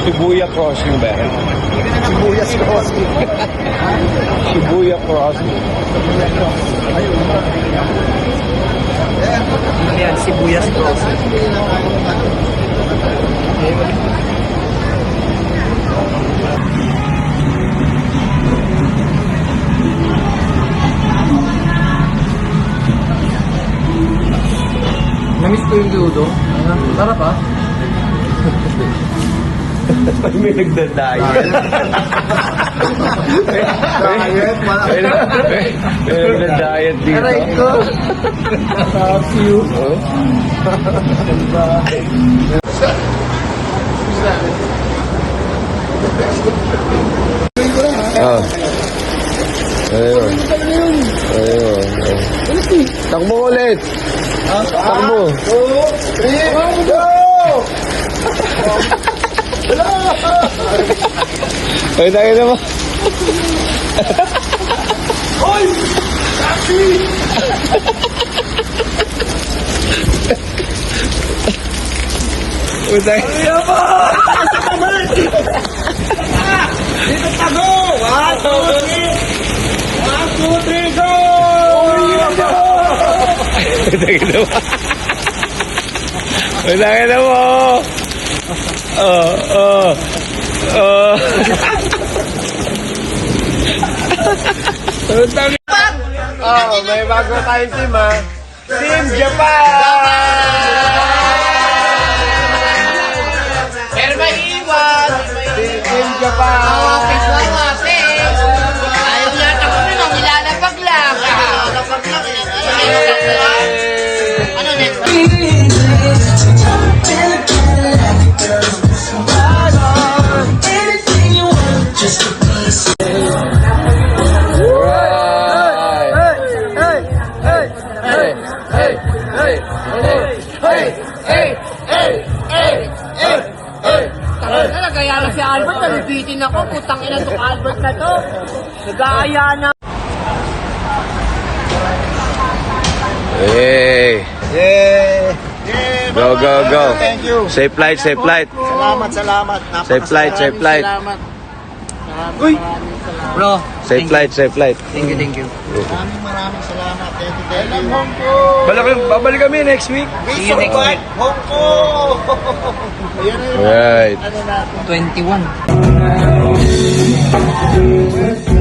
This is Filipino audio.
Shibuya Crossing ba? Sibuyas Crossing. Shibuya Crossing. Ayan, Sibuyas Crossing. Namiss ko yung dudo. Tara pa. May nagda-diet. Diet? May nagda-diet dito. Aray ko. Love you. Oh. Ayun. Ayun. Takbo ulit. Takbo. 2, 3, go! Ay, tayo na mo. Hoy! Taxi! Ay, tayo. Kaya ba? Dito pa go! 1, 2, 3! 1, 2, 3, go! Ay, tayo na mo. Ay, tayo na mo. Oh, may bago tayong team, ha? Team Japan! Pero may iwan. Team Japan! Wapis lang, wapis. Ayaw yata ko nun, ang nilalapag lang. Nilalapag lang. Ano next? Nagaya na si Albert, nalibitin ako. Putang ina to Albert na to. Nag-aaya na. Hey! Yeah! Go, go, go! Thank you. Safe flight, safe flight! Salamat. Safe flight, safe flight! Uy! Bro, Safe flight, safe flight! thank you. Maraming salamat. Thank you. Babalik kami next week! See you next week. Hong Kong! Ayan na yun. Right! Ano natin? 21.